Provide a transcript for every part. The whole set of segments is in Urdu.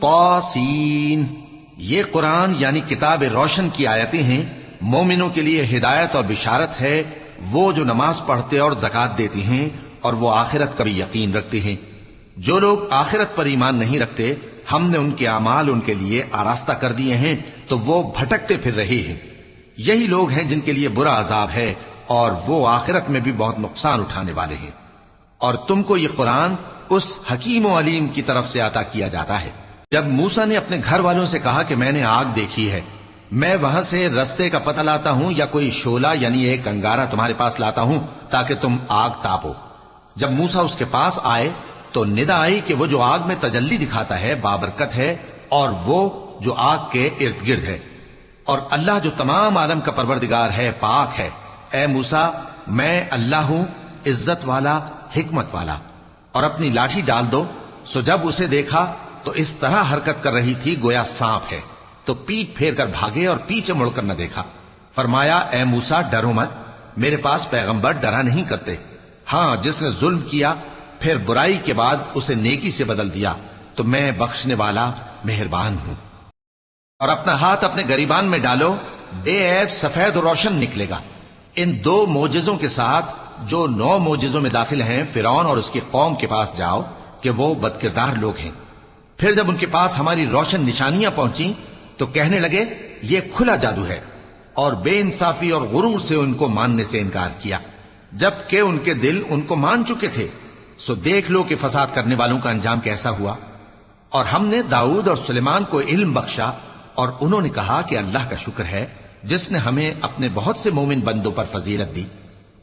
طاسین، یہ قرآن یعنی کتاب روشن کی آیتیں ہیں، مومنوں کے لیے ہدایت اور بشارت ہے، وہ جو نماز پڑھتے اور زکوٰۃ دیتے ہیں اور وہ آخرت کا بھی یقین رکھتے ہیں۔ جو لوگ آخرت پر ایمان نہیں رکھتے، ہم نے ان کے اعمال ان کے لیے آراستہ کر دیے ہیں تو وہ بھٹکتے پھر رہے ہیں۔ یہی لوگ ہیں جن کے لیے برا عذاب ہے اور وہ آخرت میں بھی بہت نقصان اٹھانے والے ہیں۔ اور تم کو یہ قرآن اس حکیم و علیم کی طرف سے عطا کیا جاتا ہے۔ جب موسیٰ نے اپنے گھر والوں سے کہا کہ میں نے آگ دیکھی ہے، میں وہاں سے رستے کا پتہ لاتا ہوں یا کوئی شعلہ یعنی ایک انگارہ تمہارے پاس لاتا ہوں تاکہ تم آگ تاپو۔ جب موسیٰ اس کے پاس آئے تو ندا آئی کہ وہ جو آگ میں تجلی دکھاتا ہے بابرکت ہے، اور وہ جو آگ کے ارد گرد ہے، اور اللہ جو تمام عالم کا پروردگار ہے پاک ہے۔ اے موسیٰ، میں اللہ ہوں، عزت والا، حکمت والا، اور اپنی لاٹھی ڈال دو۔ سو جب اسے دیکھا تو اس طرح حرکت کر رہی تھی گویا سانپ ہے، تو پیٹ پھیر کر بھاگے اور پیچھے مڑ کر نہ دیکھا۔ فرمایا، اے موسیٰ ڈرو مت، میرے پاس پیغمبر ڈرا نہیں کرتے۔ ہاں، جس نے ظلم کیا پھر برائی کے بعد اسے نیکی سے بدل دیا تو میں بخشنے والا مہربان ہوں۔ اور اپنا ہاتھ اپنے گریبان میں ڈالو، بے عیب سفید و روشن نکلے گا۔ ان 2 معجزوں کے ساتھ جو 9 معجزوں میں داخل ہیں فرعون اور اس کی قوم کے پاس جاؤ کہ وہ بدکردار لوگ ہیں۔ پھر جب ان کے پاس ہماری روشن نشانیاں پہنچیں تو کہنے لگے یہ کھلا جادو ہے، اور بے انصافی اور غرور سے ان کو ماننے سے انکار کیا، جبکہ ان کے دل ان کو مان چکے تھے۔ سو دیکھ لو کہ فساد کرنے والوں کا انجام کیسا ہوا۔ اور ہم نے داؤد اور سلیمان کو علم بخشا، اور انہوں نے کہا کہ اللہ کا شکر ہے جس نے ہمیں اپنے بہت سے مومن بندوں پر فضیلت دی۔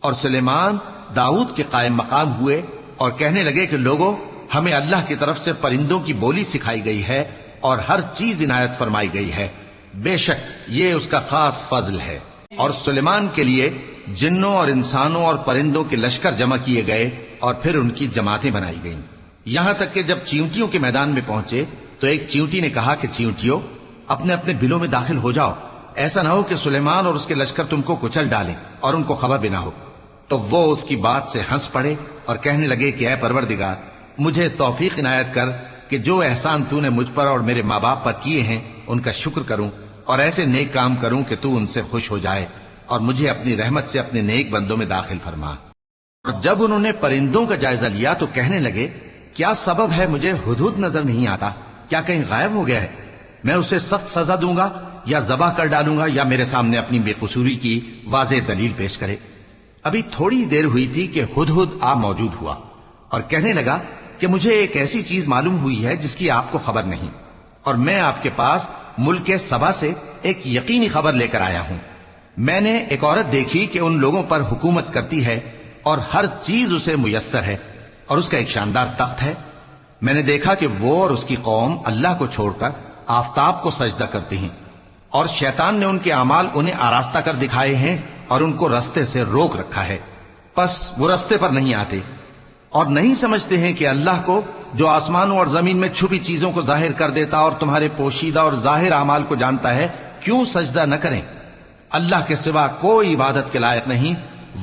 اور سلیمان داؤد کے قائم مقام ہوئے اور کہنے لگے کہ لوگوں، ہمیں اللہ کی طرف سے پرندوں کی بولی سکھائی گئی ہے اور ہر چیز عنایت فرمائی گئی ہے، بے شک یہ اس کا خاص فضل ہے۔ اور سلیمان کے لیے جنوں اور انسانوں اور پرندوں کے لشکر جمع کیے گئے اور پھر ان کی جماعتیں بنائی گئیں، یہاں تک کہ جب چیونٹیوں کے میدان میں پہنچے تو ایک چیونٹی نے کہا کہ چیونٹیوں، اپنے اپنے بلوں میں داخل ہو جاؤ، ایسا نہ ہو کہ سلیمان اور اس کے لشکر تم کو کچل ڈالیں اور ان کو خبر بھی نہ ہو۔ تو وہ اس کی بات سے ہنس پڑے اور کہنے لگے کہ اے پروردگار، مجھے توفیق عنایت کر کہ جو احسان تو نے مجھ پر اور میرے ماں باپ پر کیے ہیں ان کا شکر کروں اور ایسے نیک کام کروں کہ تو ان سے خوش ہو جائے، اور مجھے اپنی رحمت سے اپنے نیک بندوں میں داخل فرما۔ اور جب انہوں نے پرندوں کا جائزہ لیا تو کہنے لگے کیا سبب ہے مجھے ہدہد نظر نہیں آتا؟ کیا کہیں غائب ہو گیا ہے؟ میں اسے سخت سزا دوں گا یا ذبح کر ڈالوں گا یا میرے سامنے اپنی بے قصوری کی واضح دلیل پیش کرے۔ ابھی تھوڑی دیر ہوئی تھی کہ ہدہد آ موجود ہوا اور کہنے لگا کہ مجھے ایک ایسی چیز معلوم ہوئی ہے جس کی آپ کو خبر نہیں، اور میں آپ کے پاس ملک سبا سے ایک یقینی خبر لے کر آیا ہوں۔ میں نے ایک عورت دیکھی کہ ان لوگوں پر حکومت کرتی ہے اور ہر چیز اسے میسر ہے، اور اس کا ایک شاندار تخت ہے۔ میں نے دیکھا کہ وہ اور اس کی قوم اللہ کو چھوڑ کر آفتاب کو سجدہ کرتے ہیں، اور شیطان نے ان کے اعمال انہیں آراستہ کر دکھائے ہیں اور ان کو رستے سے روک رکھا ہے، پس وہ رستے پر نہیں آتے اور نہیں سمجھتے ہیں کہ اللہ کو جو آسمانوں اور زمین میں چھپی چیزوں کو ظاہر کر دیتا اور تمہارے پوشیدہ اور ظاہر اعمال کو جانتا ہے، کیوں سجدہ نہ کریں؟ اللہ کے سوا کوئی عبادت کے لائق نہیں،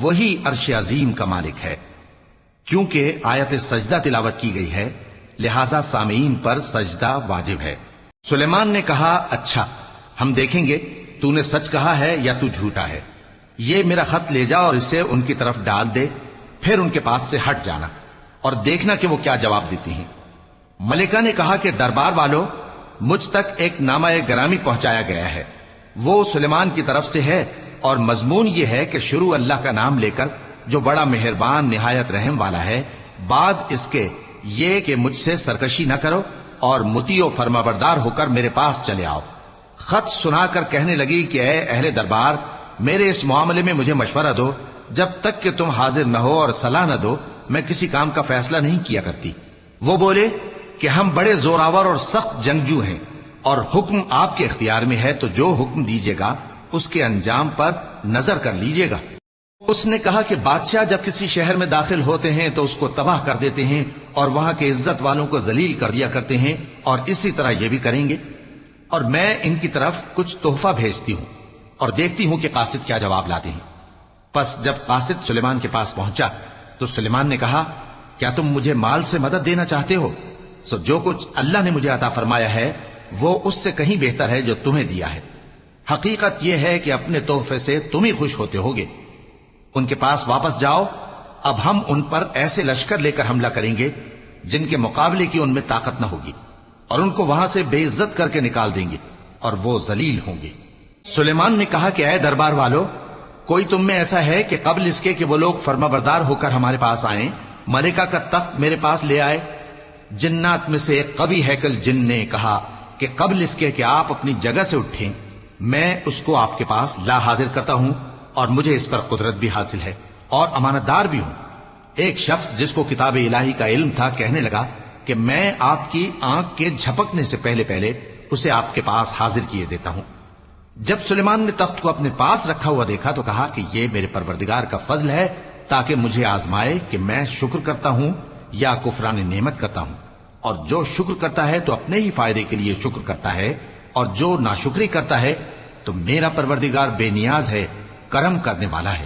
وہی عرش عظیم کا مالک ہے۔ کیونکہ آیت سجدہ تلاوت کی گئی ہے لہذا سامعین پر سجدہ واجب ہے۔ سلیمان نے کہا اچھا، ہم دیکھیں گے تو نے سچ کہا ہے یا تو جھوٹا ہے۔ یہ میرا خط لے جا اور اسے ان کی طرف ڈال دے، پھر ان کے پاس سے ہٹ جانا اور دیکھنا کہ وہ کیا جواب دیتی ہیں۔ ملکہ نے کہا کہ دربار والو، مجھ تک ایک نامہ گرامی پہنچایا گیا ہے، وہ سلیمان کی طرف سے ہے، اور مضمون یہ ہے کہ شروع اللہ کا نام لے کر جو بڑا مہربان نہایت رحم والا ہے، بعد اس کے یہ کہ مجھ سے سرکشی نہ کرو اور مطیع و فرمانبردار ہو کر میرے پاس چلے آؤ۔ خط سنا کر کہنے لگی کہ اے اہل دربار، میرے اس معاملے میں مجھے مشورہ دو، جب تک کہ تم حاضر نہ ہو اور صلاح نہ دو میں کسی کام کا فیصلہ نہیں کیا کرتی۔ وہ بولے کہ ہم بڑے زوراور اور سخت جنگجو ہیں، اور حکم آپ کے اختیار میں ہے، تو جو حکم دیجیے گا اس کے انجام پر نظر کر لیجیے گا۔ اس نے کہا کہ بادشاہ جب کسی شہر میں داخل ہوتے ہیں تو اس کو تباہ کر دیتے ہیں اور وہاں کے عزت والوں کو ذلیل کر دیا کرتے ہیں، اور اسی طرح یہ بھی کریں گے۔ اور میں ان کی طرف کچھ تحفہ بھیجتی ہوں اور دیکھتی ہوں کہ قاصد کیا جواب لاتے ہیں۔ پس جب قاصد سلیمان کے پاس پہنچا تو سلیمان نے کہا کیا تم مجھے مال سے مدد دینا چاہتے ہو؟ سو جو کچھ اللہ نے مجھے عطا فرمایا ہے وہ اس سے کہیں بہتر ہے جو تمہیں دیا ہے۔ حقیقت یہ ہے کہ اپنے تحفے سے تم ہی خوش ہوتے ہوگے۔ ان کے پاس واپس جاؤ، اب ہم ان پر ایسے لشکر لے کر حملہ کریں گے جن کے مقابلے کی ان میں طاقت نہ ہوگی، اور ان کو وہاں سے بے عزت کر کے نکال دیں گے اور وہ ذلیل ہوں گے۔ سلیمان نے کہا کہ اے دربار والو، کوئی تم میں ایسا ہے کہ قبل اس کے کہ وہ لوگ فرما بردار ہو کر ہمارے پاس آئیں ملکہ کا تخت میرے پاس لے آئے؟ جنات میں سے ایک قوی ہیکل جن نے کہا کہ قبل اس کے کہ آپ اپنی جگہ سے اٹھیں میں اس کو آپ کے پاس لا حاضر کرتا ہوں، اور مجھے اس پر قدرت بھی حاصل ہے اور امانت دار بھی ہوں۔ ایک شخص جس کو کتاب الہی کا علم تھا کہنے لگا کہ میں آپ کی آنکھ کے جھپکنے سے پہلے پہلے اسے آپ کے پاس حاضر کیے دیتا ہوں۔ جب سلیمان نے تخت کو اپنے پاس رکھا ہوا دیکھا تو کہا کہ یہ میرے پروردگار کا فضل ہے تاکہ مجھے آزمائے کہ میں شکر کرتا ہوں یا کفران نعمت کرتا ہوں، اور جو شکر کرتا ہے تو اپنے ہی فائدے کے لیے شکر کرتا ہے، اور جو ناشکری کرتا ہے تو میرا پروردگار بے نیاز ہے، کرم کرنے والا ہے۔